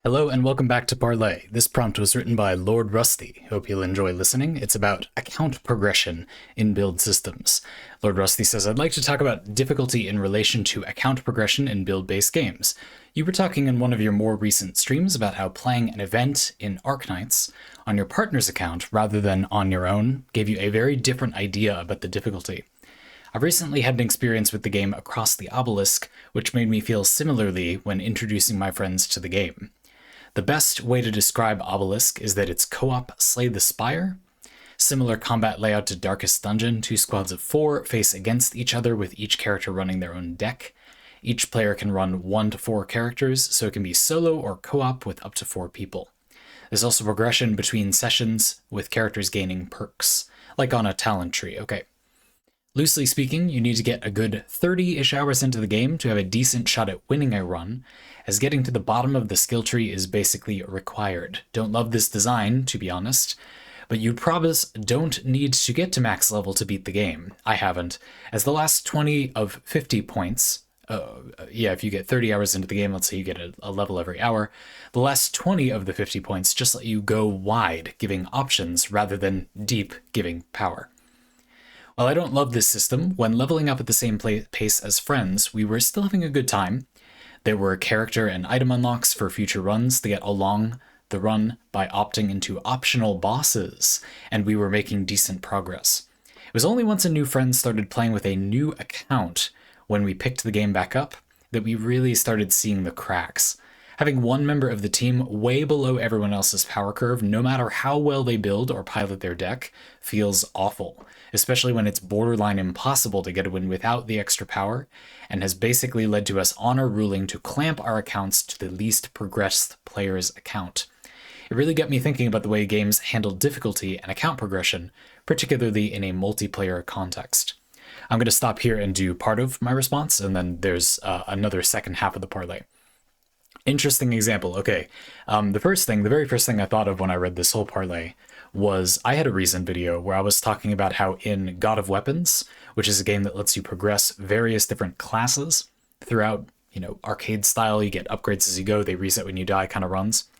Hello and welcome back to Parley. This prompt was written by Lordrusty. Hope you'll enjoy listening. It's about account progression in build systems. Lordrusty says, I'd like to talk about difficulty in relation to account progression in build-based games. You were talking in one of your more recent streams about how playing an event in Arknights on your partner's account rather than on your own gave you a very different idea about the difficulty. I've recently had an experience with the game Across the Obelisk, which made me feel similarly when introducing my friends to the game. The best way to describe Obelisk is that it's co-op Slay the Spire. Similar combat layout to Darkest Dungeon, 2 squads of 4 face against each other with each character running their own deck. Each player can run 1 to 4 characters, so it can be solo or co-op with up to 4 people. There's also progression between sessions with characters gaining perks, like on a talent tree. Okay. Loosely speaking, you need to get a good 30-ish hours into the game to have a decent shot at winning a run, as getting to the bottom of the skill tree is basically required. Don't love this design, to be honest, but you don't need to get to max level to beat the game. I haven't, as the last 20 of 50 points, if you get 30 hours into the game, let's say you get a level every hour, the last 20 of the 50 points just let you go wide, giving options rather than deep, giving power. While I don't love this system, when leveling up at the same pace as friends, we were still having a good time. There were character and item unlocks for future runs to get along the run by opting into optional bosses, and we were making decent progress. It was only once a new friend started playing with a new account when we picked the game back up that we really started seeing the cracks. Having one member of the team way below everyone else's power curve, no matter how well they build or pilot their deck, feels awful, especially when it's borderline impossible to get a win without the extra power, and has basically led to us honor ruling to clamp our accounts to the least progressed player's account. It really got me thinking about the way games handle difficulty and account progression, particularly in a multiplayer context. I'm going to stop here and do part of my response, and then there's another second half of the parlay. Interesting example. Okay, the very first thing I thought of when I read this whole parlay was I had a recent video where I was talking about how in God of Weapons, which is a game that lets you progress various different classes throughout, arcade style, you get upgrades as you go, they reset when you die kind of runs.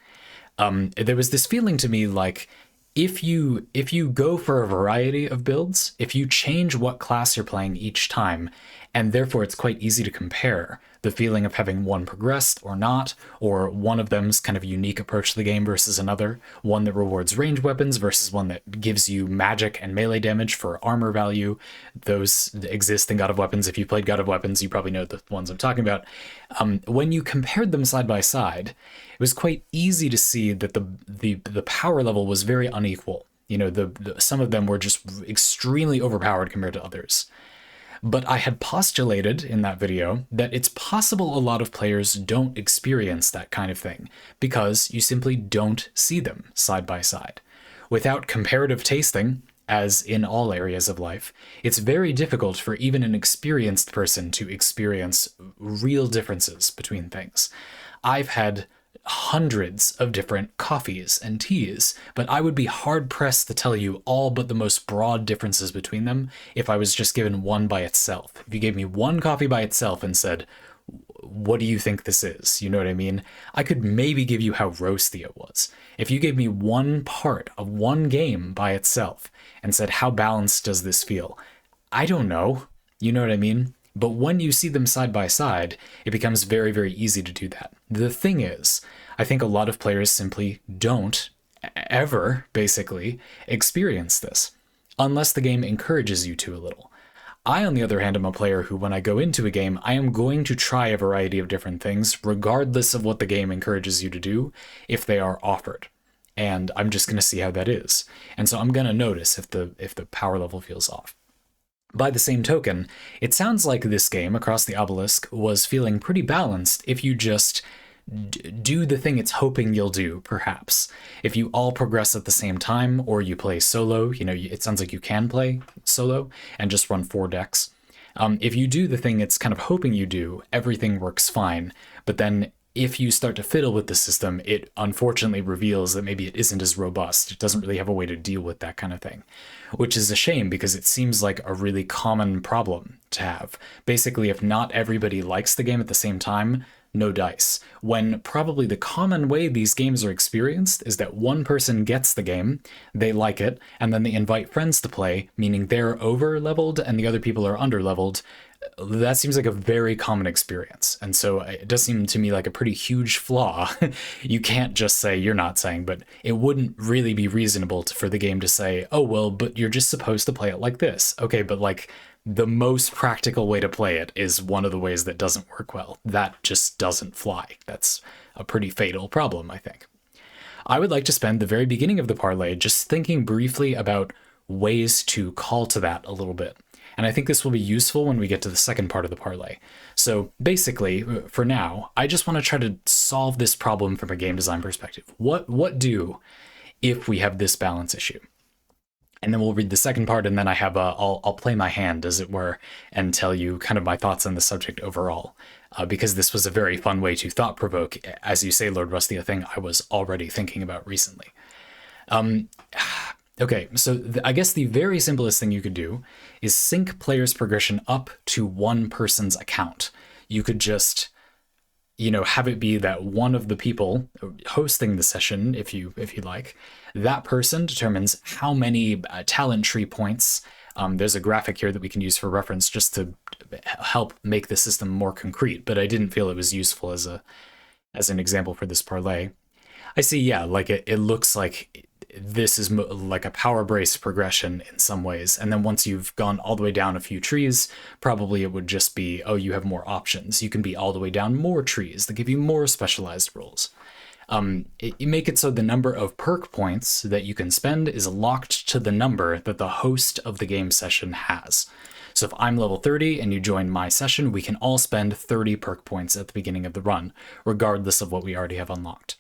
There was this feeling to me like if you go for a variety of builds, if you change what class you're playing each time, and therefore it's quite easy to compare the feeling of having one progressed or not, or one of them's kind of unique approach to the game versus another, one that rewards ranged weapons versus one that gives you magic and melee damage for armor value. Those exist in God of Weapons. If you played God of Weapons, you probably know the ones I'm talking about. When you compared them side by side, it was quite easy to see that the power level was very unequal. Some of them were just extremely overpowered compared to others. But I had postulated in that video that it's possible a lot of players don't experience that kind of thing because you simply don't see them side by side. Without comparative tasting, as in all areas of life, it's very difficult for even an experienced person to experience real differences between things. I've had hundreds of different coffees and teas, but I would be hard-pressed to tell you all but the most broad differences between them if I was just given one by itself. If you gave me one coffee by itself and said, what do you think this is? You know what I mean? I could maybe give you how roasty it was. If you gave me one part of one game by itself and said, how balanced does this feel? I don't know. You know what I mean? But when you see them side by side, it becomes very, very easy to do that. The thing is, I think a lot of players simply don't ever, basically, experience this, unless the game encourages you to a little. I, on the other hand, am a player who, when I go into a game, I am going to try a variety of different things, regardless of what the game encourages you to do, if they are offered. And I'm just going to see how that is. And so I'm going to notice if the power level feels off. By the same token, it sounds like this game, Across the Obelisk, was feeling pretty balanced if you just do the thing it's hoping you'll do, perhaps. If you all progress at the same time, or you play solo, it sounds like you can play solo and just run 4 decks. If you do the thing it's kind of hoping you do, everything works fine, but then if you start to fiddle with the system, it unfortunately reveals that maybe it isn't as robust. It doesn't really have a way to deal with that kind of thing, which is a shame because it seems like a really common problem to have. Basically, if not everybody likes the game at the same time, no dice. When probably the common way these games are experienced is that one person gets the game, they like it, and then they invite friends to play, meaning they're over leveled and the other people are under leveled. That seems like a very common experience. And so it does seem to me like a pretty huge flaw. You can't just say, you're not saying, but it wouldn't really be reasonable for the game to say, oh, well, but you're just supposed to play it like this. Okay, but like the most practical way to play it is one of the ways that doesn't work well. That just doesn't fly. That's a pretty fatal problem, I think. I would like to spend the very beginning of the parlay just thinking briefly about ways to call to that a little bit. And I think this will be useful when we get to the second part of the parlay. So basically, for now, I just want to try to solve this problem from a game design perspective. What do if we have this balance issue? And then we'll read the second part, and then I have I'll play my hand, as it were, and tell you kind of my thoughts on the subject overall. Because this was a very fun way to thought provoke, as you say, Lordrusty, a thing I was already thinking about recently. Okay, so I guess the very simplest thing you could do is sync players' progression up to one person's account. You could just, have it be that one of the people hosting the session, if you like, that person determines how many talent tree points. There's a graphic here that we can use for reference just to help make the system more concrete, but I didn't feel it was useful as an example for this parlay. I see, yeah, like it looks like this is like a power brace progression in some ways. And then once you've gone all the way down a few trees, probably it would just be, oh, you have more options. You can be all the way down more trees that give you more specialized roles. You make it so the number of perk points that you can spend is locked to the number that the host of the game session has. So if I'm level 30 and you join my session, we can all spend 30 perk points at the beginning of the run, regardless of what we already have unlocked.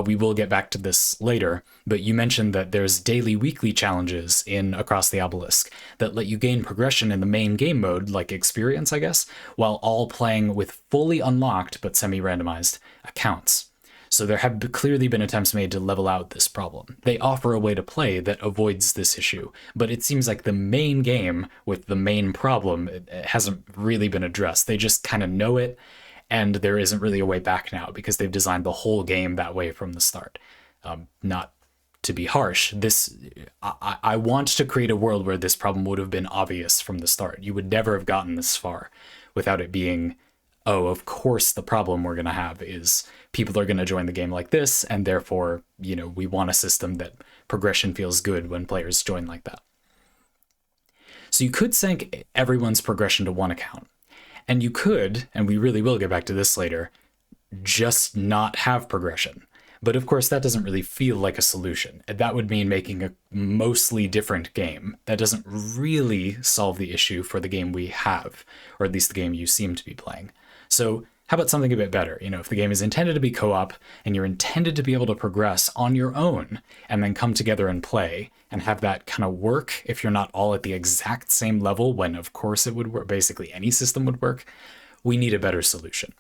We will get back to this later, but you mentioned that there's daily, weekly challenges in Across the Obelisk that let you gain progression in the main game mode, like experience, I guess, while all playing with fully unlocked but semi-randomized accounts. So there have clearly been attempts made to level out this problem. They offer a way to play that avoids this issue, but it seems like the main game with the main problem it hasn't really been addressed. They just kind of know it, and there isn't really a way back now because they've designed the whole game that way from the start. Not to be harsh, I want to create a world where this problem would have been obvious from the start. You would never have gotten this far without it being, oh, of course the problem we're going to have is people are going to join the game like this, and therefore, we want a system that progression feels good when players join like that. So you could sync everyone's progression to one account. And you could, and we really will get back to this later, just not have progression. But of course, that doesn't really feel like a solution. That would mean making a mostly different game. That doesn't really solve the issue for the game we have, or at least the game you seem to be playing. So how about something a bit better? If the game is intended to be co-op and you're intended to be able to progress on your own and then come together and play and have that kind of work if you're not all at the exact same level when of course it would work, basically any system would work, we need a better solution.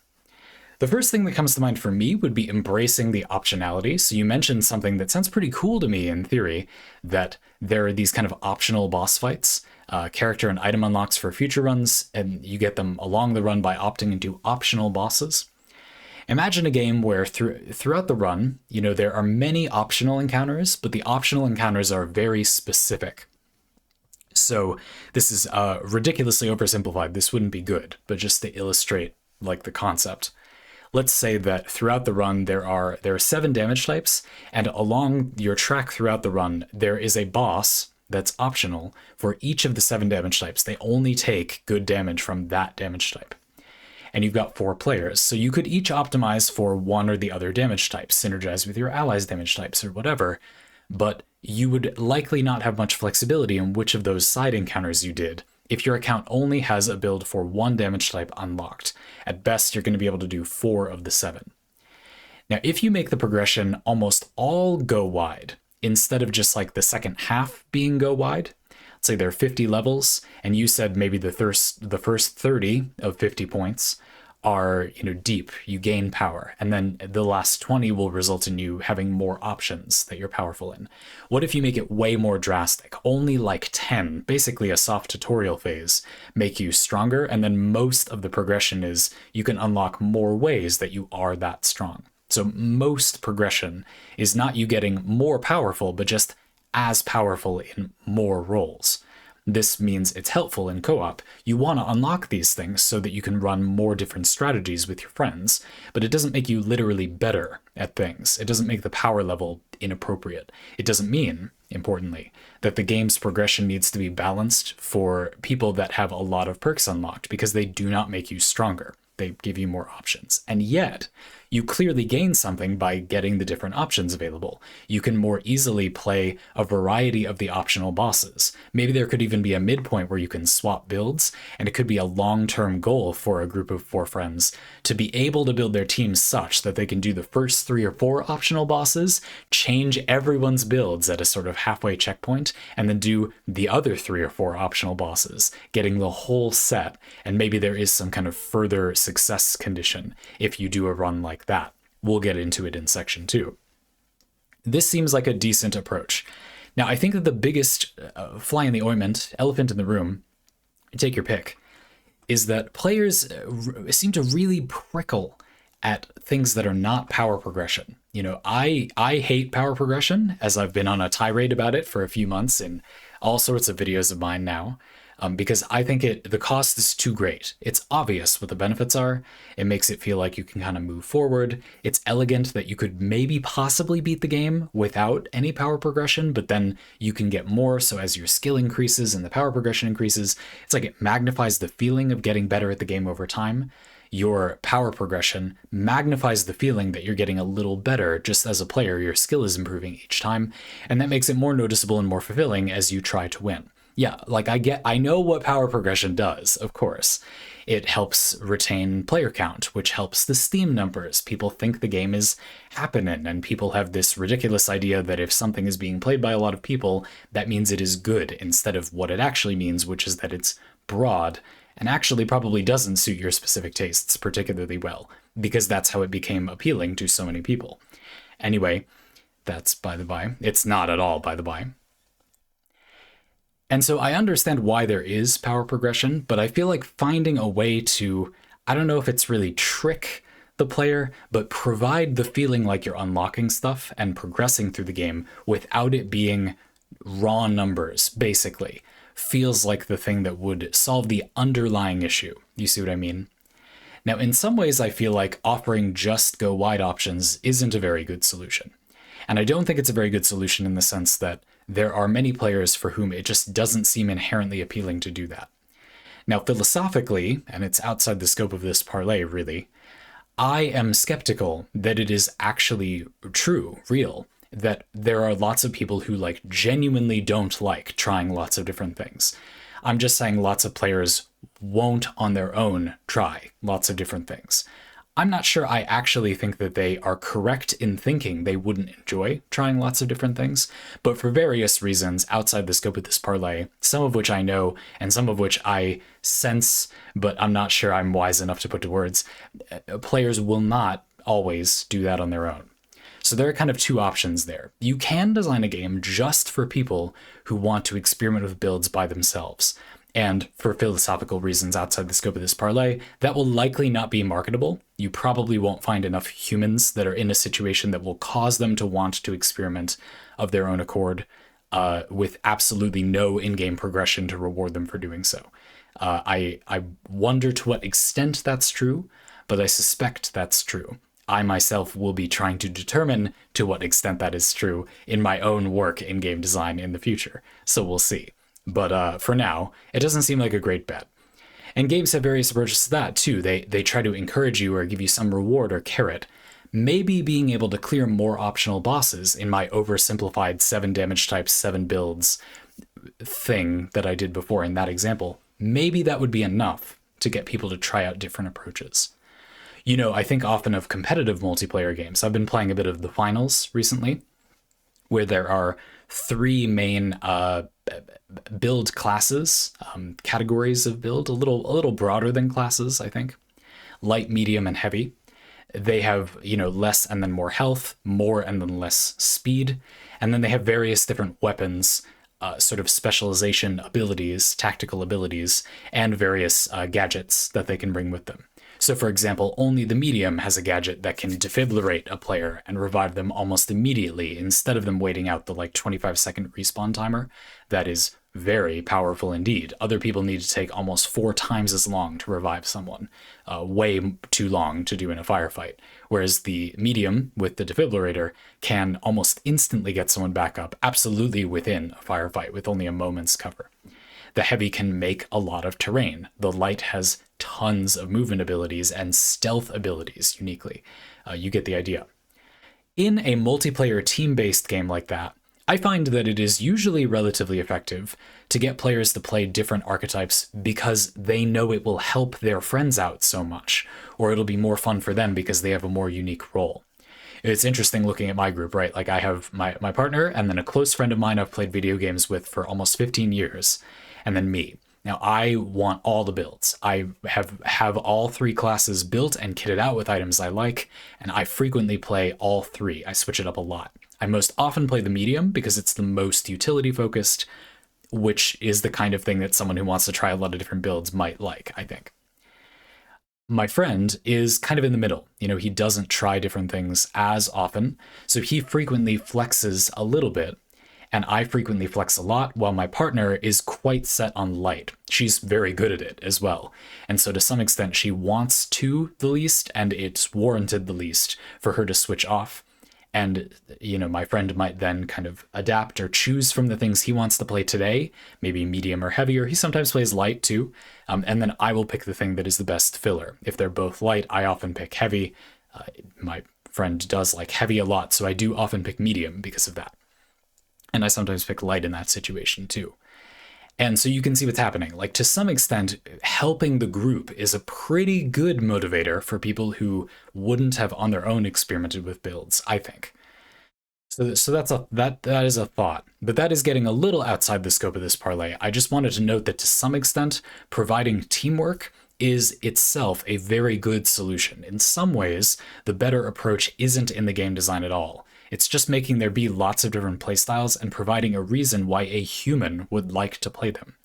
The first thing that comes to mind for me would be embracing the optionality. So you mentioned something that sounds pretty cool to me in theory, that there are these kind of optional boss fights, character and item unlocks for future runs, and you get them along the run by opting into optional bosses. Imagine a game where throughout the run, there are many optional encounters, but the optional encounters are very specific. So this is ridiculously oversimplified. This wouldn't be good, but just to illustrate like the concept. Let's say that throughout the run, there are 7 damage types, and along your track throughout the run, there is a boss that's optional for each of the 7 damage types. They only take good damage from that damage type. And you've got 4 players, so you could each optimize for one or the other damage types, synergize with your allies' damage types or whatever, but you would likely not have much flexibility in which of those side encounters you did if your account only has a build for one damage type unlocked. At best, you're going to be able to do 4 of the 7. Now, if you make the progression almost all go wide, instead of just like the second half being go wide, let's say there are 50 levels, and you said maybe the first 30 of 50 points are, deep, you gain power, and then the last 20 will result in you having more options that you're powerful in. What if you make it way more drastic? Only like 10, basically a soft tutorial phase, make you stronger, and then most of the progression is you can unlock more ways that you are that strong. So most progression is not you getting more powerful, but just as powerful in more roles. This means it's helpful in co-op. You want to unlock these things so that you can run more different strategies with your friends, but it doesn't make you literally better at things. It doesn't make the power level inappropriate. It doesn't mean, importantly, that the game's progression needs to be balanced for people that have a lot of perks unlocked, because they do not make you stronger. They give you more options. And yet, you clearly gain something by getting the different options available. You can more easily play a variety of the optional bosses. Maybe there could even be a midpoint where you can swap builds, and it could be a long-term goal for a group of 4 friends to be able to build their teams such that they can do the first 3 or 4 optional bosses, change everyone's builds at a sort of halfway checkpoint, and then do the other 3 or 4 optional bosses, getting the whole set. And maybe there is some kind of further success condition if you do a run like that. We'll get into it in section 2. This seems like a decent approach. Now, I think that the biggest fly in the ointment, elephant in the room, take your pick, is that players seem to really prickle at things that are not power progression. I hate power progression, as I've been on a tirade about it for a few months in all sorts of videos of mine now. Because I think the cost is too great. It's obvious what the benefits are. It makes it feel like you can kind of move forward. It's elegant that you could maybe possibly beat the game without any power progression, but then you can get more. So as your skill increases and the power progression increases, it's like it magnifies the feeling of getting better at the game over time. Your power progression magnifies the feeling that you're getting a little better just as a player. Your skill is improving each time, and that makes it more noticeable and more fulfilling as you try to win. Yeah, like I know what power progression does, of course. It helps retain player count, which helps the Steam numbers. People think the game is happening, and people have this ridiculous idea that if something is being played by a lot of people, that means it is good, instead of what it actually means, which is that it's broad and actually probably doesn't suit your specific tastes particularly well, because that's how it became appealing to so many people. Anyway, that's by the by. It's not at all by the by. And so I understand why there is power progression, but I feel like finding a way to, I don't know if it's really trick the player, but provide the feeling like you're unlocking stuff and progressing through the game without it being raw numbers, basically, feels like the thing that would solve the underlying issue. You see what I mean? Now, in some ways, I feel like offering just go wide options isn't a very good solution. And I don't think it's a very good solution in the sense that there are many players for whom it just doesn't seem inherently appealing to do that. Now, philosophically, and it's outside the scope of this parlay, really, I am skeptical that it is actually true, real, that there are lots of people who genuinely don't like trying lots of different things. I'm just saying lots of players won't on their own try lots of different things. I'm not sure I actually think that they are correct in thinking they wouldn't enjoy trying lots of different things, but for various reasons outside the scope of this parlay, some of which I know and some of which I sense, but I'm not sure I'm wise enough to put to words, players will not always do that on their own. So there are kind of 2 options there. You can design a game just for people who want to experiment with builds by themselves. And for philosophical reasons outside the scope of this parlay, that will likely not be marketable. You probably won't find enough humans that are in a situation that will cause them to want to experiment of their own accord with absolutely no in-game progression to reward them for doing so. I wonder to what extent that's true, but I suspect that's true. I myself will be trying to determine to what extent that is true in my own work in game design in the future, so we'll see. But for now, it doesn't seem like a great bet. And games have various approaches to that, too. They try to encourage you or give you some reward or carrot. Maybe being able to clear more optional bosses in my oversimplified 7 damage types, 7 builds thing that I did before in that example, maybe that would be enough to get people to try out different approaches. I think often of competitive multiplayer games. I've been playing a bit of the finals recently, where there are 3 main build classes, categories of build, a little broader than classes, I think. light, medium, and heavy. They have, less and then more health, more and then less speed. And then they have various different weapons, sort of specialization abilities, tactical abilities, and various gadgets that they can bring with them. So, for example, only the medium has a gadget that can defibrillate a player and revive them almost immediately instead of them waiting out the 25-second respawn timer. That is very powerful indeed. Other people need to take almost 4 times as long to revive someone, way too long to do in a firefight. Whereas the medium with the defibrillator can almost instantly get someone back up, absolutely within a firefight with only a moment's cover. The heavy can make a lot of terrain. The light has tons of movement abilities and stealth abilities uniquely. You get the idea. In a multiplayer team-based game like that, I find that it is usually relatively effective to get players to play different archetypes because they know it will help their friends out so much, or it'll be more fun for them because they have a more unique role. It's interesting looking at my group, right? Like I have my partner and then a close friend of mine I've played video games with for almost 15 years, and then me. Now, I want all the builds. I have all 3 classes built and kitted out with items I like, and I frequently play all 3. I switch it up a lot. I most often play the medium because it's the most utility focused, which is the kind of thing that someone who wants to try a lot of different builds might like, I think. My friend is kind of in the middle. He doesn't try different things as often, so he frequently flexes a little bit, and I frequently flex a lot, while my partner is quite set on light. She's very good at it as well. And so to some extent, she wants to the least, and it's warranted the least for her to switch off. And, my friend might then kind of adapt or choose from the things he wants to play today, maybe medium or heavier. He sometimes plays light too. And then I will pick the thing that is the best filler. If they're both light, I often pick heavy. My friend does like heavy a lot, so I do often pick medium because of that. And I sometimes pick light in that situation too. And so you can see what's happening. Like, to some extent, helping the group is a pretty good motivator for people who wouldn't have on their own experimented with builds, I think. So that is a thought, but that is getting a little outside the scope of this parlay. I just wanted to note that to some extent, providing teamwork is itself a very good solution. In some ways, the better approach isn't in the game design at all. It's just making there be lots of different playstyles and providing a reason why a human would like to play them.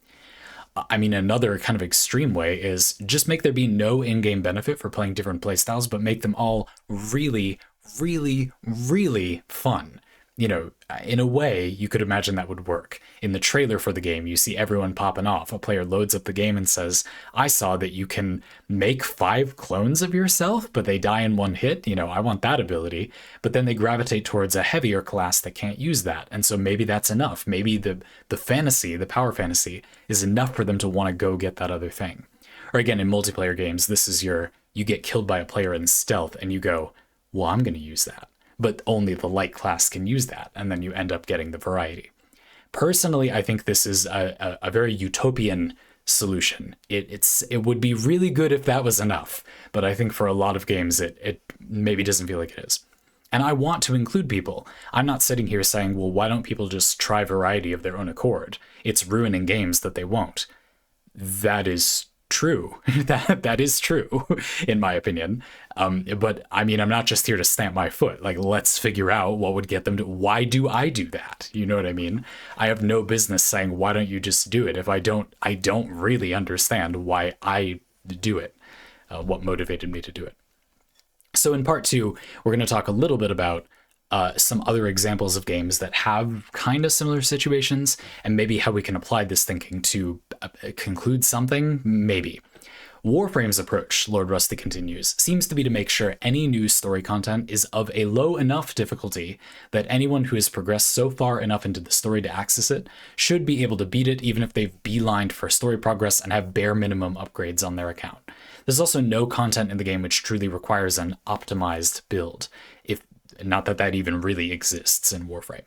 I mean, another kind of extreme way is just make there be no in-game benefit for playing different playstyles, but make them all really, really, really fun. In a way, you could imagine that would work. In the trailer for the game, you see everyone popping off. A player loads up the game and says, I saw that you can make 5 clones of yourself, but they die in 1 hit. I want that ability. But then they gravitate towards a heavier class that can't use that. And so maybe that's enough. Maybe the fantasy, the power fantasy, is enough for them to want to go get that other thing. Or again, in multiplayer games, this is you get killed by a player in stealth and you go, well, I'm going to use that. But only the light class can use that, and then you end up getting the variety. Personally, I think this is a very utopian solution. It would be really good if that was enough, but I think for a lot of games, it maybe doesn't feel like it is. And I want to include people. I'm not sitting here saying, well, why don't people just try variety of their own accord? It's ruining games that they won't. That is true. that is true, in my opinion. But I mean, I'm not just here to stamp my foot. Like, let's figure out what would get them to. Why do I do that? You know what I mean? I have no business saying, why don't you just do it? If I don't really understand why I do it, what motivated me to do it. So in part 2, we're going to talk a little bit about some other examples of games that have kind of similar situations, and maybe how we can apply this thinking to conclude something, maybe. Warframe's approach, Lordrusty continues, seems to be to make sure any new story content is of a low enough difficulty that anyone who has progressed so far enough into the story to access it should be able to beat it, even if they've beelined for story progress and have bare minimum upgrades on their account. There's also no content in the game which truly requires an optimized build, not that even really exists in Warframe.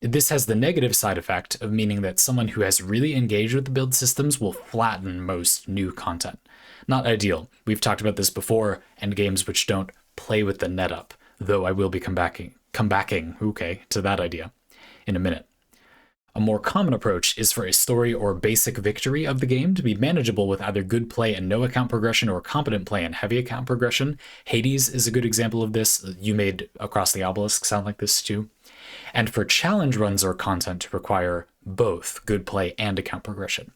This has the negative side effect of meaning that someone who has really engaged with the build systems will flatten most new content. Not ideal. We've talked about this before, and games which don't play with the net up, though I will be come backing to that idea in a minute. A more common approach is for a story or basic victory of the game to be manageable with either good play and no account progression or competent play and heavy account progression. Hades is a good example of this. You made Across the Obelisk sound like this too. And for challenge runs or content to require both good play and account progression.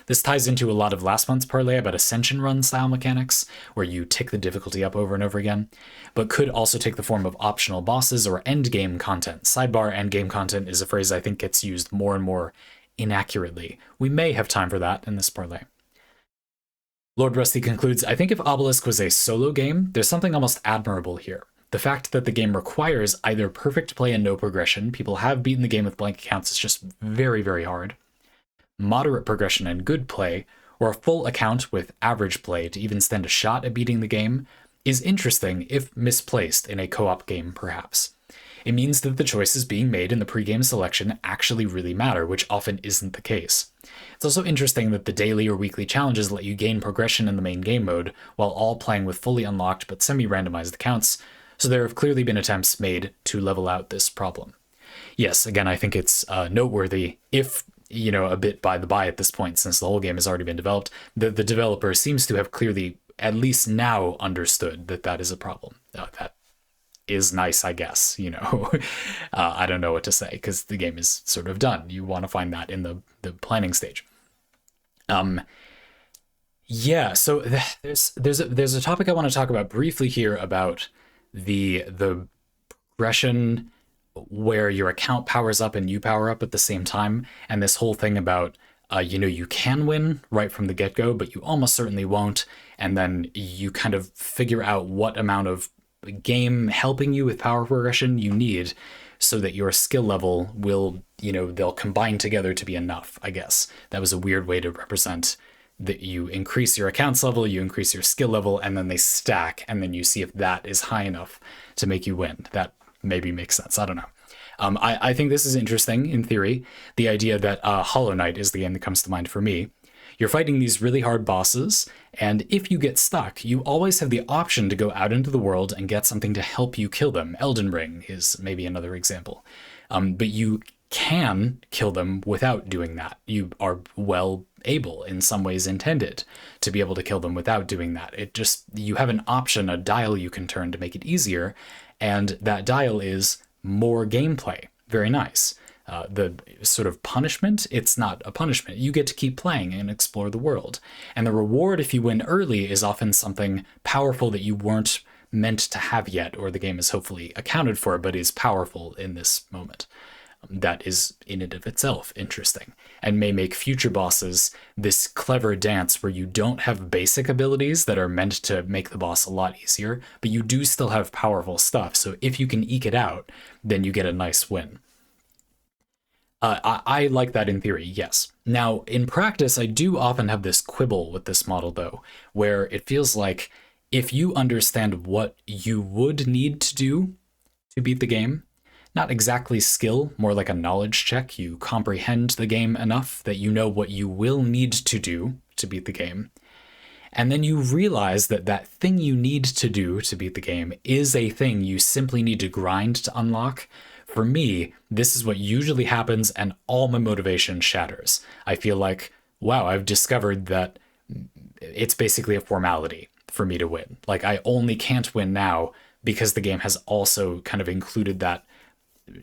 This ties into a lot of last month's Parley about Ascension run style mechanics, where you tick the difficulty up over and over again, but could also take the form of optional bosses or endgame content. Sidebar endgame content is a phrase I think gets used more and more inaccurately. We may have time for that in this Parley. Lordrusty concludes, I think if Obelisk was a solo game, there's something almost admirable here. The fact that the game requires either perfect play and no progression, people have beaten the game with blank accounts, is just very, very hard, moderate progression and good play, or a full account with average play to even stand a shot at beating the game, is interesting if misplaced in a co-op game, perhaps. It means that the choices being made in the pre-game selection actually really matter, which often isn't the case. It's also interesting that the daily or weekly challenges let you gain progression in the main game mode, while all playing with fully unlocked but semi-randomized accounts, so there have clearly been attempts made to level out this problem. Yes, again, I think it's noteworthy, if a bit by the by at this point, since the whole game has already been developed, the developer seems to have clearly, at least now, understood that that is a problem. That is nice, I guess, I don't know what to say, because the game is sort of done. You want to find that in the planning stage. Yeah, so there's a topic I want to talk about briefly here about the progression where your account powers up and you power up at the same time, and this whole thing about you can win right from the get-go, but you almost certainly won't, and then you kind of figure out what amount of game helping you with power progression you need so that your skill level will, they'll combine together to be enough, I guess. That was a weird way to represent that you increase your accounts level, you increase your skill level, and then they stack, and then you see if that is high enough to make you win. That maybe makes sense. I don't know. I think this is interesting in theory. The idea that Hollow Knight is the game that comes to mind for me. You're fighting these really hard bosses, and if you get stuck, you always have the option to go out into the world and get something to help you kill them. Elden Ring is maybe another example. But you can kill them without doing that. You are well able, in some ways intended, to be able to kill them without doing that. You have an option, a dial you can turn to make it easier, and that dial is more gameplay. Very nice. The sort of punishment, it's not a punishment. You get to keep playing and explore the world. And the reward if you win early is often something powerful that you weren't meant to have yet, or the game is hopefully accounted for, but is powerful in this moment. That is in and of itself interesting, and may make future bosses this clever dance where you don't have basic abilities that are meant to make the boss a lot easier, but you do still have powerful stuff. So if you can eke it out, then you get a nice win. I like that in theory, yes. Now, in practice, I do often have this quibble with this model, though, where it feels like if you understand what you would need to do to beat the game, not exactly skill, more like a knowledge check, you comprehend the game enough that you know what you will need to do to beat the game, and then you realize that that thing you need to do to beat the game is a thing you simply need to grind to unlock. For me, this is what usually happens, and all my motivation shatters. I feel like, wow, I've discovered that it's basically a formality for me to win. Like, I only can't win now because the game has also kind of included that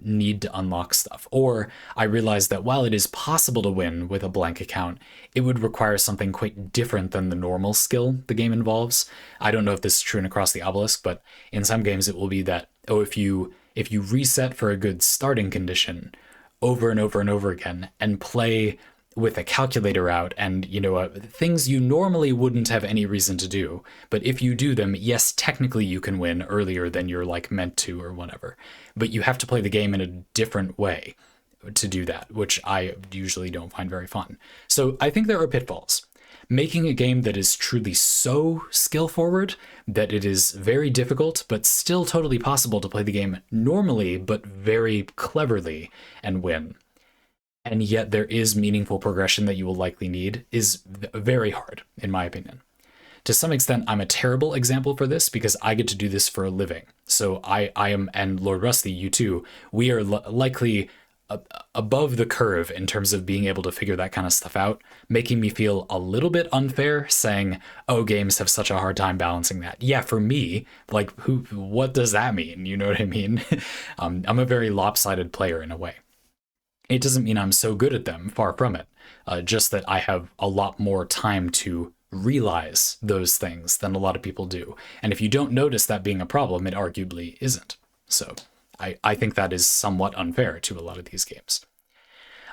need to unlock stuff. Or I realized that while it is possible to win with a blank account, it would require something quite different than the normal skill the game involves. I don't know if this is true in Across the Obelisk, but in some games it will be that, if you reset for a good starting condition over and over and over again and play with a calculator out and, things you normally wouldn't have any reason to do, but if you do them, yes, technically you can win earlier than you're meant to or whatever, but you have to play the game in a different way to do that, which I usually don't find very fun. So I think there are pitfalls. Making a game that is truly so skill forward that it is very difficult, but still totally possible to play the game normally, but very cleverly and win. And yet there is meaningful progression that you will likely need is very hard, in my opinion. To some extent, I'm a terrible example for this because I get to do this for a living. So I am, and Lordrusty, you too, we are likely above the curve in terms of being able to figure that kind of stuff out, making me feel a little bit unfair saying, oh, games have such a hard time balancing that. Yeah, for me, like, what does that mean? You know what I mean? I'm a very lopsided player in a way. It doesn't mean I'm so good at them, far from it. Just that I have a lot more time to realize those things than a lot of people do. And if you don't notice that being a problem, it arguably isn't. So I think that is somewhat unfair to a lot of these games.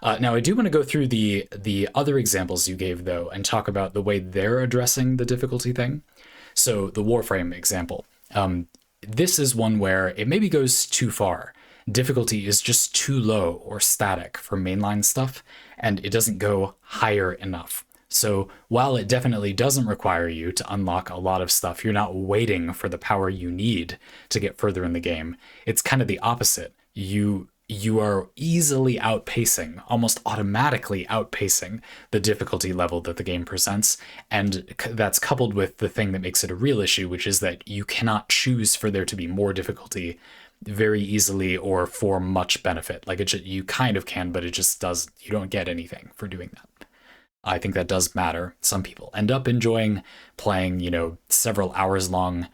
Now, I do want to go through the other examples you gave, though, and talk about the way they're addressing the difficulty thing. So the Warframe example. This is one where it maybe goes too far. Difficulty is just too low or static for mainline stuff, and it doesn't go higher enough. So while it definitely doesn't require you to unlock a lot of stuff, you're not waiting for the power you need to get further in the game. It's kind of the opposite. You are easily outpacing, almost automatically outpacing the difficulty level that the game presents. And that's coupled with the thing that makes it a real issue, which is that you cannot choose for there to be more difficulty very easily or for much benefit. Like you kind of can, but it just does, you don't get anything for doing that. I think that does matter. Some people end up enjoying playing, several hours long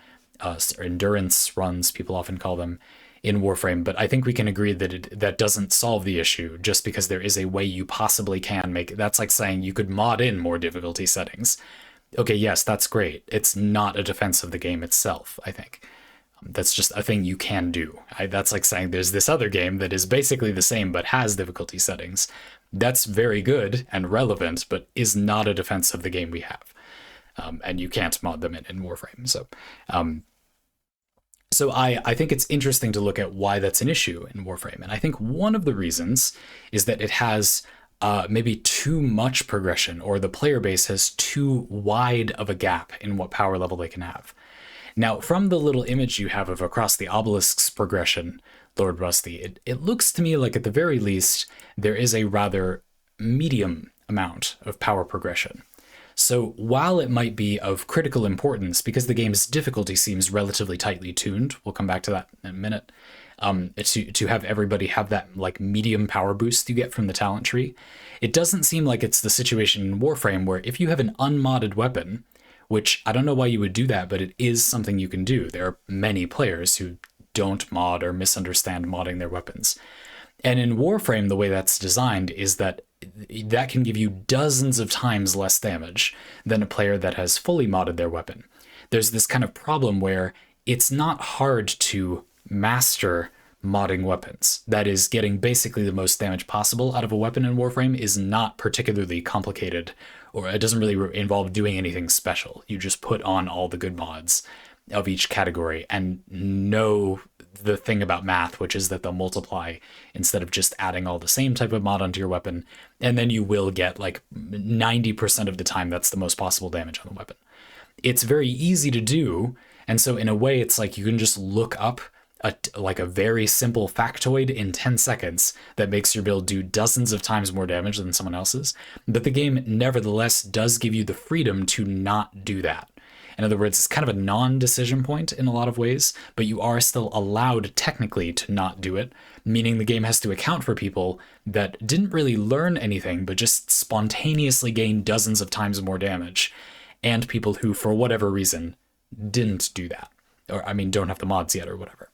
endurance runs, people often call them, in Warframe. But I think we can agree that that doesn't solve the issue just because there is a way you possibly can make it. That's like saying you could mod in more difficulty settings. Okay, yes, that's great. It's not a defense of the game itself, I think. That's just a thing you can do. That's like saying there's this other game that is basically the same but has difficulty settings. That's very good and relevant, but is not a defense of the game we have. And you can't mod them in Warframe. So I think it's interesting to look at why that's an issue in Warframe. And I think one of the reasons is that it has maybe too much progression, or the player base has too wide of a gap in what power level they can have. Now, from the little image you have of Across the Obelisk's progression, Lordrusty, it looks to me like at the very least there is a rather medium amount of power progression. So while it might be of critical importance, because the game's difficulty seems relatively tightly tuned, we'll come back to that in a minute, to have everybody have that like medium power boost you get from the talent tree, it doesn't seem like it's the situation in Warframe where if you have an unmodded weapon, which I don't know why you would do that, but it is something you can do. There are many players who don't mod or misunderstand modding their weapons. And in Warframe, the way that's designed is that that can give you dozens of times less damage than a player that has fully modded their weapon. There's this kind of problem where it's not hard to master modding weapons. That is, getting basically the most damage possible out of a weapon in Warframe is not particularly complicated, or it doesn't really involve doing anything special. You just put on all the good mods of each category and know the thing about math, which is that they'll multiply instead of just adding all the same type of mod onto your weapon. And then you will get like 90% of the time that's the most possible damage on the weapon. It's very easy to do. And so in a way, it's like you can just look up a very simple factoid in 10 seconds that makes your build do dozens of times more damage than someone else's. But the game nevertheless does give you the freedom to not do that. In other words, it's kind of a non-decision point in a lot of ways, but you are still allowed technically to not do it, meaning the game has to account for people that didn't really learn anything, but just spontaneously gain dozens of times more damage, and people who, for whatever reason, didn't do that, or don't have the mods yet or whatever.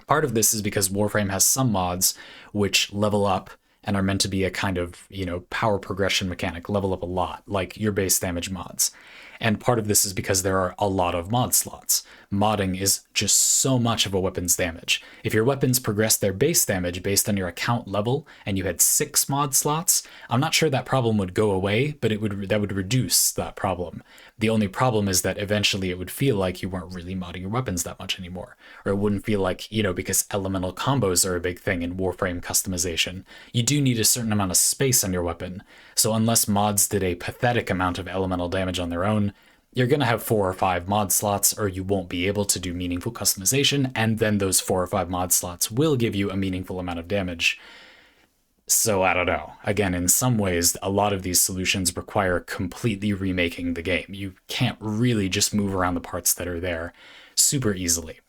Part of this is because Warframe has some mods which level up and are meant to be a kind of, power progression mechanic, level up a lot, like your base damage mods. And part of this is because there are a lot of mod slots. Modding is just so much of a weapon's damage. If your weapons progress their base damage based on your account level and you had 6 mod slots, I'm not sure that problem would go away, but that would reduce that problem. The only problem is that eventually it would feel like you weren't really modding your weapons that much anymore. Or it wouldn't feel like, because elemental combos are a big thing in Warframe customization, you do need a certain amount of space on your weapon. So unless mods did a pathetic amount of elemental damage on their own, you're going to have 4 or 5 mod slots, or you won't be able to do meaningful customization, and then those 4 or 5 mod slots will give you a meaningful amount of damage. So I don't know. Again, in some ways, a lot of these solutions require completely remaking the game. You can't really just move around the parts that are there super easily.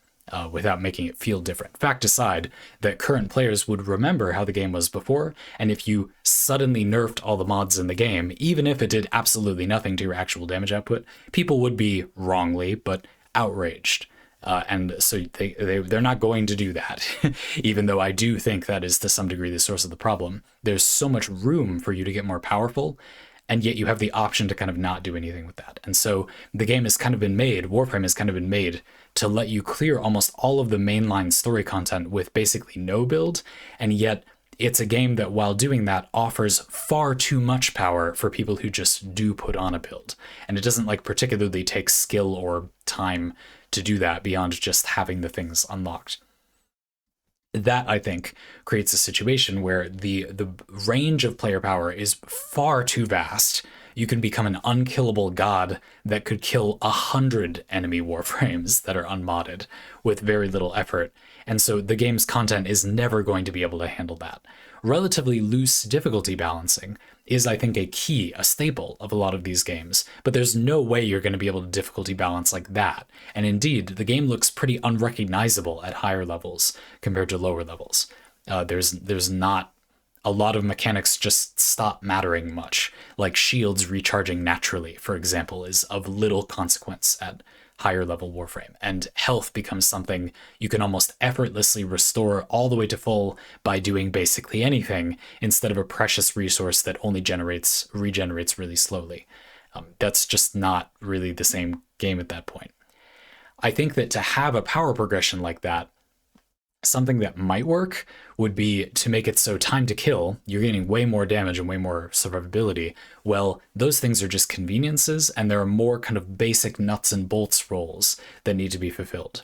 without making it feel different. Fact aside, that current players would remember how the game was before, and if you suddenly nerfed all the mods in the game, even if it did absolutely nothing to your actual damage output, people would be wrongly, but outraged. And so they're not going to do that, even though I do think that is to some degree the source of the problem. There's so much room for you to get more powerful, and yet you have the option to kind of not do anything with that. And so the game has kind of been made, Warframe has kind of been made to let you clear almost all of the mainline story content with basically no build, and yet it's a game that, while doing that, offers far too much power for people who just do put on a build. And it doesn't like particularly take skill or time to do that beyond just having the things unlocked. That, I think, creates a situation where the range of player power is far too vast. You can become an unkillable god that could kill 100 enemy warframes that are unmodded with very little effort. And so the game's content is never going to be able to handle that. Relatively loose difficulty balancing is, I think, a key, a staple of a lot of these games, but there's no way you're going to be able to difficulty balance like that. And indeed, the game looks pretty unrecognizable at higher levels compared to lower levels. There's not a lot of mechanics just stop mattering much, like shields recharging naturally, for example, is of little consequence at higher level Warframe, and health becomes something you can almost effortlessly restore all the way to full by doing basically anything, instead of a precious resource that only regenerates really slowly. That's just not really the same game at that point. I think that to have a power progression like that, something that might work would be to make it so time to kill, you're getting way more damage and way more survivability. Well, those things are just conveniences, and there are more kind of basic nuts and bolts roles that need to be fulfilled.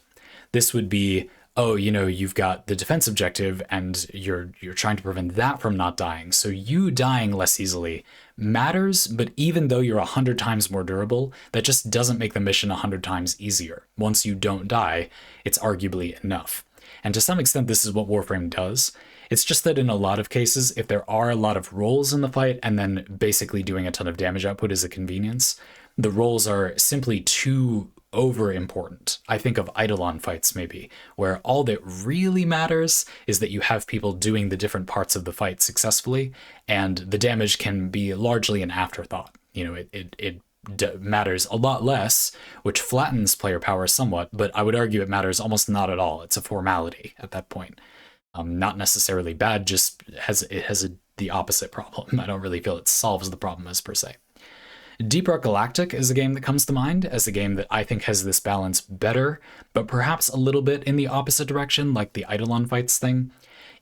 This would be, oh, you've got the defense objective and you're trying to prevent that from not dying. So you dying less easily matters, but even though you're 100 times more durable, that just doesn't make the mission 100 times easier. Once you don't die, it's arguably enough. And to some extent, this is what Warframe does. It's just that in a lot of cases, if there are a lot of roles in the fight and then basically doing a ton of damage output is a convenience, the roles are simply too over important. I think of Eidolon fights maybe, where all that really matters is that you have people doing the different parts of the fight successfully, and the damage can be largely an afterthought. It matters a lot less, which flattens player power somewhat, but I would argue it matters almost not at all. It's a formality at that point. Not necessarily bad, just the opposite problem. I don't really feel it solves the problem as per se. Deep Rock Galactic is a game that comes to mind as a game that I think has this balance better, but perhaps a little bit in the opposite direction, like the Eidolon fights thing.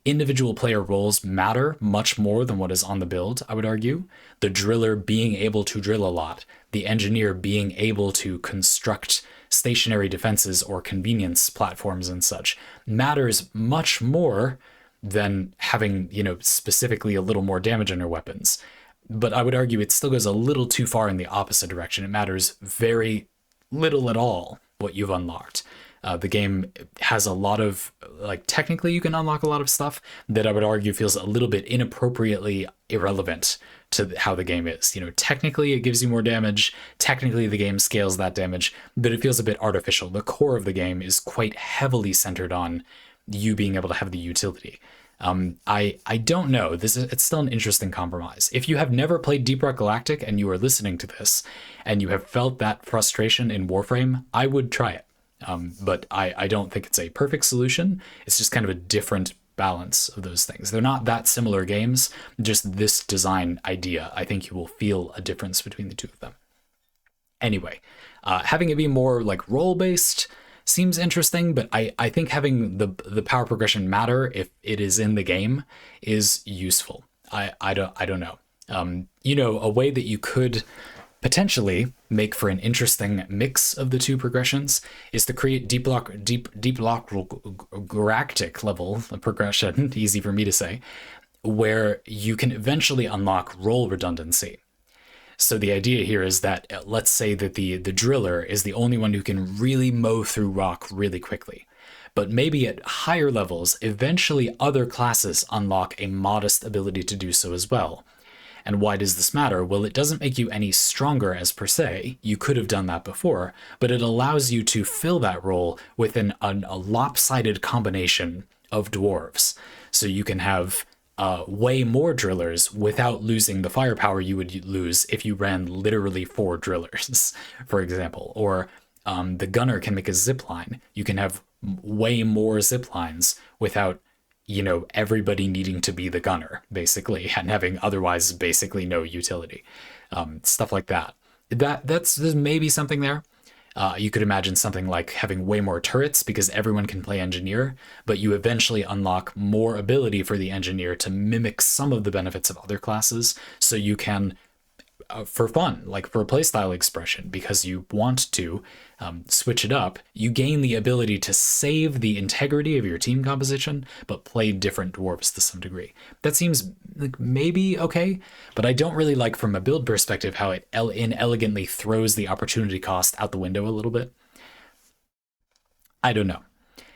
Individual player roles matter much more than what is on the build, I would argue. The driller being able to drill a lot, the engineer being able to construct stationary defenses or convenience platforms and such, matters much more than having, specifically a little more damage on your weapons. But I would argue it still goes a little too far in the opposite direction. It matters very little at all what you've unlocked. The game has a lot of, technically you can unlock a lot of stuff that I would argue feels a little bit inappropriately irrelevant to how the game is. Technically it gives you more damage, technically the game scales that damage, but it feels a bit artificial. The core of the game is quite heavily centered on you being able to have the utility. I don't know. It's still an interesting compromise. If you have never played Deep Rock Galactic and you are listening to this and you have felt that frustration in Warframe, I would try it. But I don't think it's a perfect solution. It's just kind of a different balance of those things. They're not that similar games, just this design idea. I think you will feel a difference between the two of them. Anyway, having it be more like role-based seems interesting, but I think having the power progression matter if it is in the game is useful. I don't know. A way that you could potentially make for an interesting mix of the two progressions is to create deep galactic level progression, easy for me to say, where you can eventually unlock role redundancy. So the idea here is that, let's say that the driller is the only one who can really mow through rock really quickly. But maybe at higher levels, eventually other classes unlock a modest ability to do so as well. And why does this matter? Well, it doesn't make you any stronger as per se. You could have done that before, but it allows you to fill that role within a lopsided combination of dwarves. So you can have way more drillers without losing the firepower you would lose if you ran literally 4 drillers, for example. Or the gunner can make a zip line. You can have way more zip lines without, you know, everybody needing to be the gunner, basically, and having otherwise basically no utility. Stuff like that. There's maybe something there. You could imagine something like having way more turrets because everyone can play engineer, but you eventually unlock more ability for the engineer to mimic some of the benefits of other classes, so you can, for fun, like for playstyle expression, because you want to switch it up, you gain the ability to save the integrity of your team composition, but play different dwarves to some degree. That seems like maybe okay, but I don't really like, from a build perspective, how it inelegantly throws the opportunity cost out the window a little bit. I don't know.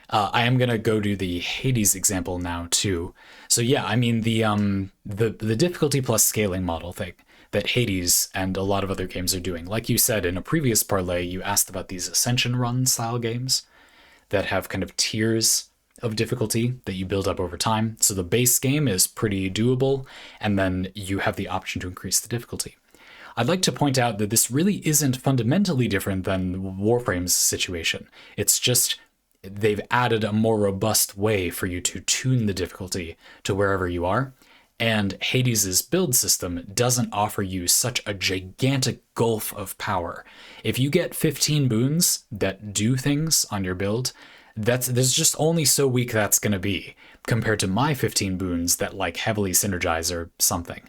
I am gonna go to the Hades example now too. So yeah, I mean the difficulty plus scaling model thing that Hades and a lot of other games are doing. Like you said in a previous parlay, you asked about these Ascension Run style games that have kind of tiers of difficulty that you build up over time. So the base game is pretty doable, and then you have the option to increase the difficulty. I'd like to point out that this really isn't fundamentally different than Warframe's situation. It's just they've added a more robust way for you to tune the difficulty to wherever you are. And Hades' build system doesn't offer you such a gigantic gulf of power. If you get 15 boons that do things on your build, there's just only so weak that's going to be compared to my 15 boons that like heavily synergize or something.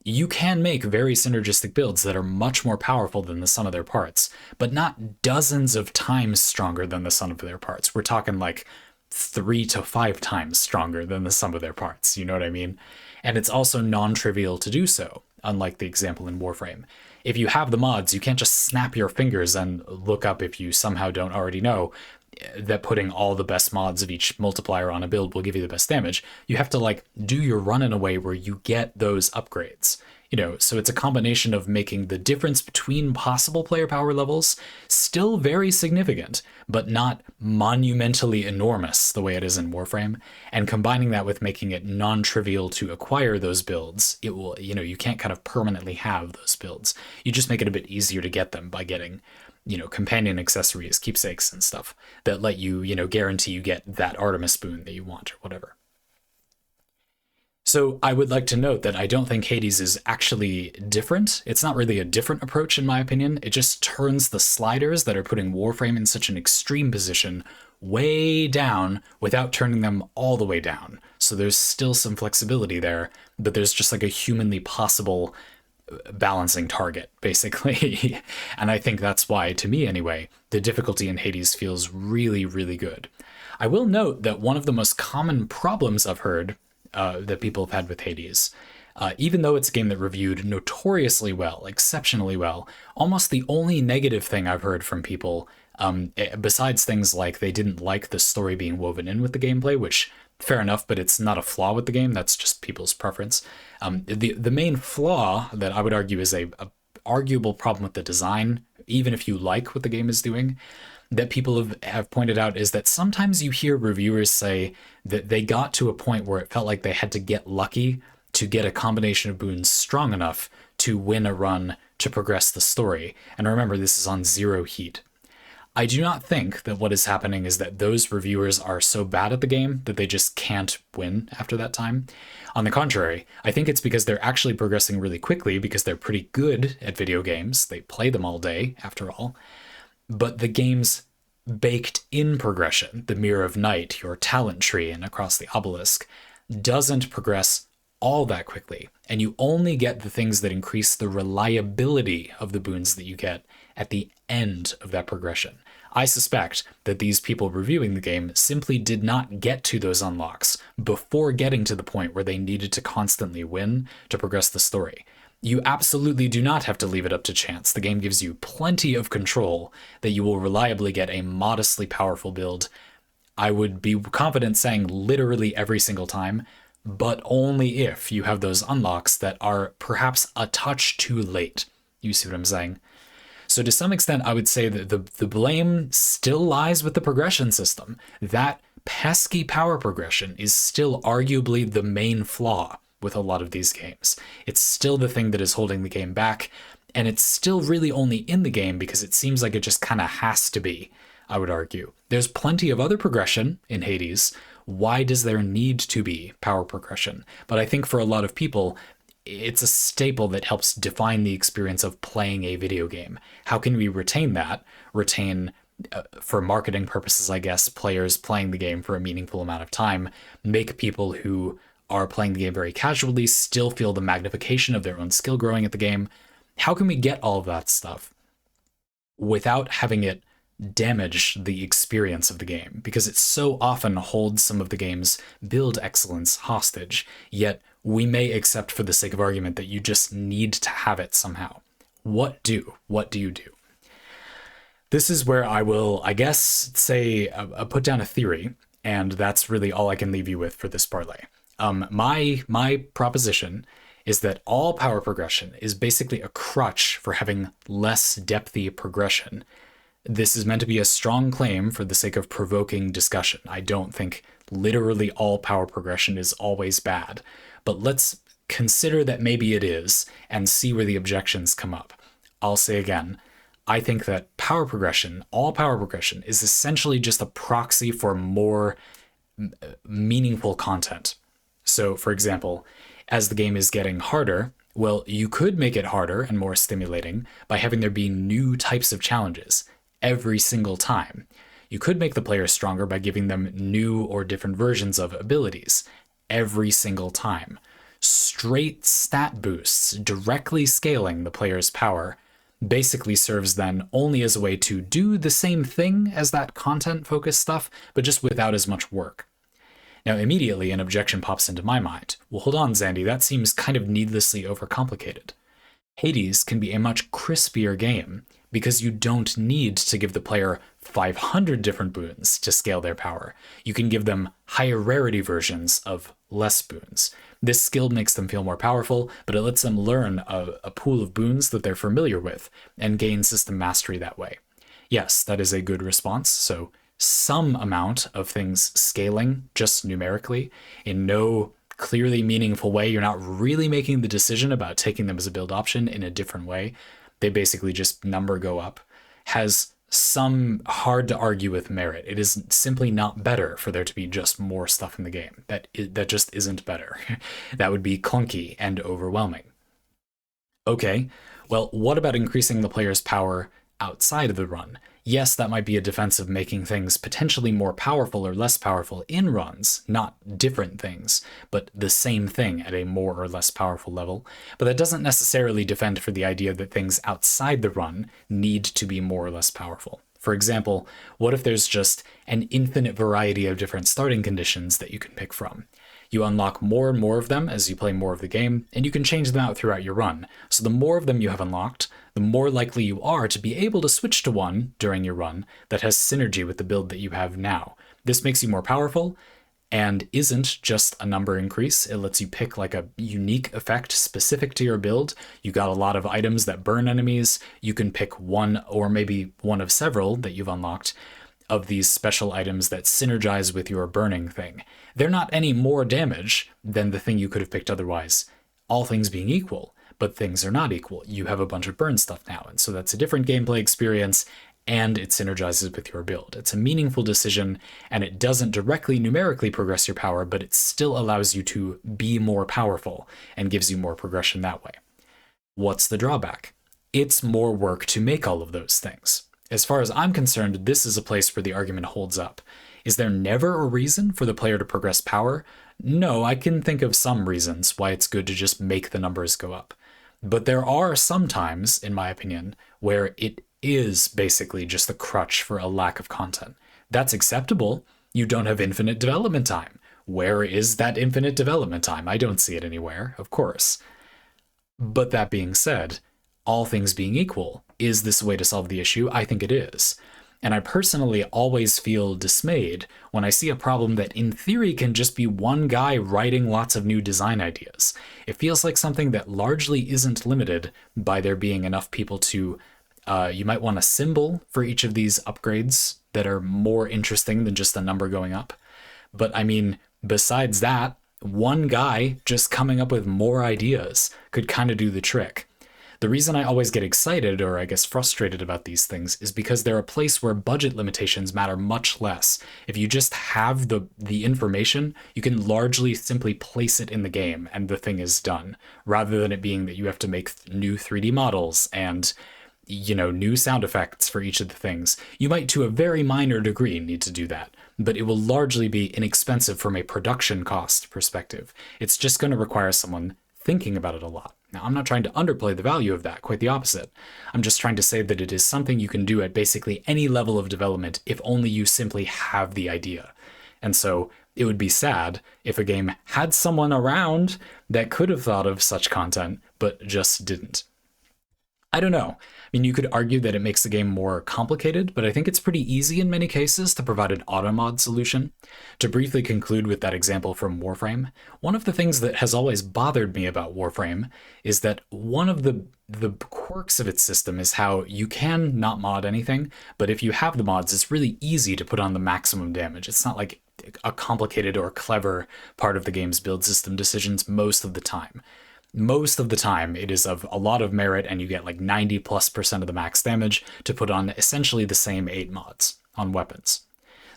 You can make very synergistic builds that are much more powerful than the sum of their parts, but not dozens of times stronger than the sum of their parts. We're talking like 3 to 5 times stronger than the sum of their parts, you know what I mean? And it's also non-trivial to do so, unlike the example in Warframe. If you have the mods, you can't just snap your fingers and look up, if you somehow don't already know, that putting all the best mods of each multiplier on a build will give you the best damage. You have to like do your run in a way where you get those upgrades. You know, so it's a combination of making the difference between possible player power levels still very significant, but not monumentally enormous the way it is in Warframe, and combining that with making it non-trivial to acquire those builds. It will, you know, you can't kind of permanently have those builds. You just make it a bit easier to get them by getting, you know, companion accessories, keepsakes and stuff that let you, you know, guarantee you get that Artemis boon that you want or whatever. So I would like to note that I don't think Hades is actually different. It's not really a different approach in my opinion. It just turns the sliders that are putting Warframe in such an extreme position way down without turning them all the way down. So there's still some flexibility there, but there's just like a humanly possible balancing target, basically. And I think that's why, to me anyway, the difficulty in Hades feels really, really good. I will note that one of the most common problems I've heard that people have had with Hades, even though it's a game that reviewed notoriously well, exceptionally well, almost the only negative thing I've heard from people, besides things like they didn't like the story being woven in with the gameplay, which fair enough, but it's not a flaw with the game, that's just people's preference. The main flaw that I would argue is a arguable problem with the design, even if you like what the game is doing, that people have pointed out, is that sometimes you hear reviewers say that they got to a point where it felt like they had to get lucky to get a combination of boons strong enough to win a run to progress the story. And remember, this is on zero heat. I do not think that what is happening is that those reviewers are so bad at the game that they just can't win after that time. On the contrary, I think it's because they're actually progressing really quickly because they're pretty good at video games. They play them all day, after all. But the game's baked in progression, the Mirror of Night, your talent tree, and across the obelisk, doesn't progress all that quickly. And you only get the things that increase the reliability of the boons that you get at the end of that progression. I suspect that these people reviewing the game simply did not get to those unlocks before getting to the point where they needed to constantly win to progress the story. You absolutely do not have to leave it up to chance. The game gives you plenty of control that you will reliably get a modestly powerful build. I would be confident saying literally every single time, but only if you have those unlocks that are perhaps a touch too late. You see what I'm saying? So to some extent, I would say that the blame still lies with the progression system. That pesky power progression is still arguably the main flaw with a lot of these games. It's still the thing that is holding the game back, and it's still really only in the game because it seems like it just kind of has to be, I would argue. There's plenty of other progression in Hades. Why does there need to be power progression? But I think for a lot of people, it's a staple that helps define the experience of playing a video game. How can we retain that? Retain, for marketing purposes, I guess, players playing the game for a meaningful amount of time, make people who are playing the game very casually still feel the magnification of their own skill growing at the game. How can we get all of that stuff without having it damage the experience of the game? Because it so often holds some of the game's build excellence hostage, yet we may accept for the sake of argument that you just need to have it somehow. What do you do? This is where I will, I guess, say, put down a theory, and that's really all I can leave you with for this parlay. My proposition is that all power progression is basically a crutch for having less depthy progression. This is meant to be a strong claim for the sake of provoking discussion. I don't think literally all power progression is always bad, but let's consider that maybe it is and see where the objections come up. I'll say again, I think that all power progression, is essentially just a proxy for more meaningful content. So, for example, as the game is getting harder, well, you could make it harder and more stimulating by having there be new types of challenges every single time. You could make the players stronger by giving them new or different versions of abilities every single time. Straight stat boosts directly scaling the player's power basically serves then only as a way to do the same thing as that content-focused stuff, but just without as much work. Now, immediately an objection pops into my mind. Well, hold on, Zandy, that seems kind of needlessly overcomplicated. Hades can be a much crispier game because you don't need to give the player 500 different boons to scale their power. You can give them higher rarity versions of less boons. This skill makes them feel more powerful, but it lets them learn a pool of boons that they're familiar with and gain system mastery that way. Yes, that is a good response, so some amount of things scaling just numerically in no clearly meaningful way. You're not really making the decision about taking them as a build option in a different way. They basically just number go up. Has some hard to argue with merit. It is simply not better for there to be just more stuff in the game. That just isn't better. That would be clunky and overwhelming. Okay, well, what about increasing the player's power outside of the run? Yes, that might be a defense of making things potentially more powerful or less powerful in runs, not different things, but the same thing at a more or less powerful level. But that doesn't necessarily defend for the idea that things outside the run need to be more or less powerful. For example, what if there's just an infinite variety of different starting conditions that you can pick from? You unlock more and more of them as you play more of the game, and you can change them out throughout your run. So the more of them you have unlocked, the more likely you are to be able to switch to one during your run that has synergy with the build that you have now. This makes you more powerful and isn't just a number increase. It lets you pick like a unique effect specific to your build. You got a lot of items that burn enemies. You can pick one or maybe one of several that you've unlocked of these special items that synergize with your burning thing. They're not any more damage than the thing you could have picked otherwise, all things being equal, but things are not equal. You have a bunch of burn stuff now, and so that's a different gameplay experience, and it synergizes with your build. It's a meaningful decision, and it doesn't directly numerically progress your power, but it still allows you to be more powerful and gives you more progression that way. What's the drawback? It's more work to make all of those things. As far as I'm concerned, this is a place where the argument holds up. Is there never a reason for the player to progress power? No, I can think of some reasons why it's good to just make the numbers go up. But there are some times, in my opinion, where it is basically just a crutch for a lack of content. That's acceptable. You don't have infinite development time. Where is that infinite development time? I don't see it anywhere, of course. But that being said, all things being equal, is this a way to solve the issue? I think it is. And I personally always feel dismayed when I see a problem that in theory can just be one guy writing lots of new design ideas. It feels like something that largely isn't limited by there being enough people to, you might want a symbol for each of these upgrades that are more interesting than just a number going up. But I mean, besides that, one guy just coming up with more ideas could kind of do the trick. The reason I always get excited, or I guess frustrated about these things, is because they're a place where budget limitations matter much less. If you just have the information, you can largely simply place it in the game and the thing is done, rather than it being that you have to make new 3D models and, you know, new sound effects for each of the things. You might, to a very minor degree, need to do that, but it will largely be inexpensive from a production cost perspective. It's just going to require someone thinking about it a lot. Now, I'm not trying to underplay the value of that, quite the opposite. I'm just trying to say that it is something you can do at basically any level of development if only you simply have the idea. And so it would be sad if a game had someone around that could have thought of such content, but just didn't. I don't know. I mean, you could argue that it makes the game more complicated, but I think it's pretty easy in many cases to provide an auto-mod solution. To briefly conclude with that example from Warframe, one of the things that has always bothered me about Warframe is that one of the quirks of its system is how you can not mod anything, but if you have the mods, it's really easy to put on the maximum damage. It's not like a complicated or clever part of the game's build system decisions most of the time. Most of the time, it is of a lot of merit, and you get like 90+% of the max damage to put on essentially the same 8 mods on weapons.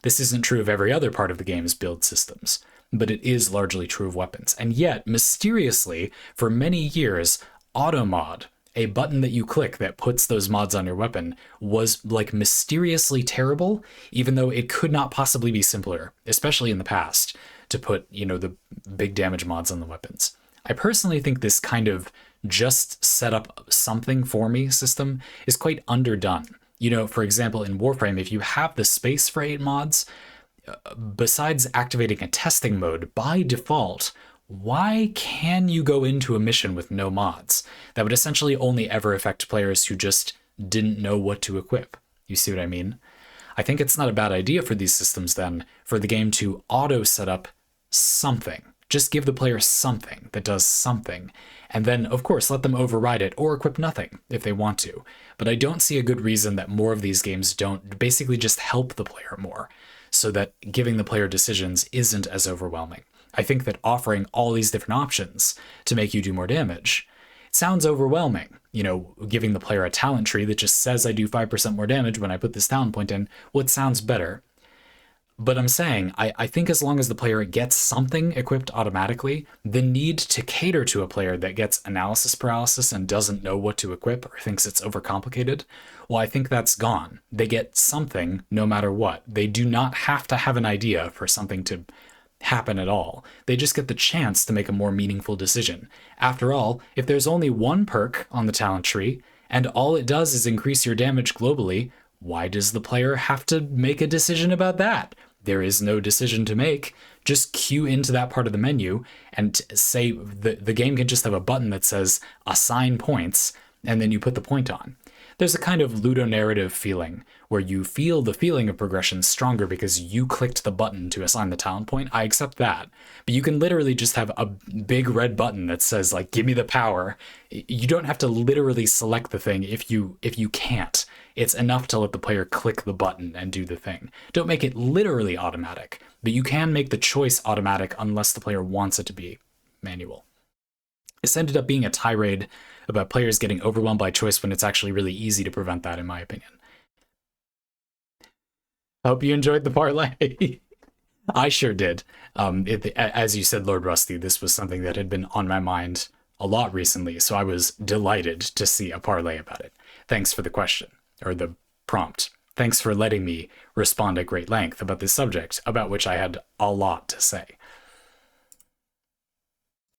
This isn't true of every other part of the game's build systems, but it is largely true of weapons. And yet, mysteriously, for many years, auto-mod, a button that you click that puts those mods on your weapon, was like mysteriously terrible, even though it could not possibly be simpler, especially in the past, to put, you know, the big damage mods on the weapons. I personally think this kind of just set up something for me system is quite underdone. You know, for example, in Warframe, if you have the space for 8 mods, besides activating a testing mode, by default, why can you go into a mission with no mods? That would essentially only ever affect players who just didn't know what to equip. You see what I mean? I think it's not a bad idea for these systems then, for the game to auto set up something. Just give the player something that does something, and then, of course, let them override it or equip nothing if they want to. But I don't see a good reason that more of these games don't basically just help the player more, so that giving the player decisions isn't as overwhelming. I think that offering all these different options to make you do more damage sounds overwhelming. You know, giving the player a talent tree that just says I do 5% more damage when I put this talent point in, well, it sounds better. But I'm saying, I think as long as the player gets something equipped automatically, the need to cater to a player that gets analysis paralysis and doesn't know what to equip or thinks it's overcomplicated, well, I think that's gone. They get something no matter what. They do not have to have an idea for something to happen at all. They just get the chance to make a more meaningful decision. After all, if there's only one perk on the talent tree, and all it does is increase your damage globally, why does the player have to make a decision about that? There is no decision to make. Just queue into that part of the menu and say the game can just have a button that says assign points, and then you put the point on. There's a kind of ludonarrative feeling where you feel the feeling of progression stronger because you clicked the button to assign the talent point. I accept that. But you can literally just have a big red button that says, like, give me the power. You don't have to literally select the thing if you can't. It's enough to let the player click the button and do the thing. Don't make it literally automatic, but you can make the choice automatic unless the player wants it to be manual. This ended up being a tirade about players getting overwhelmed by choice when it's actually really easy to prevent that, in my opinion. I hope you enjoyed the parlay. I sure did. As you said, Lordrusty, this was something that had been on my mind a lot recently, so I was delighted to see a parlay about it. Thanks for the question, or the prompt. Thanks for letting me respond at great length about this subject, about which I had a lot to say.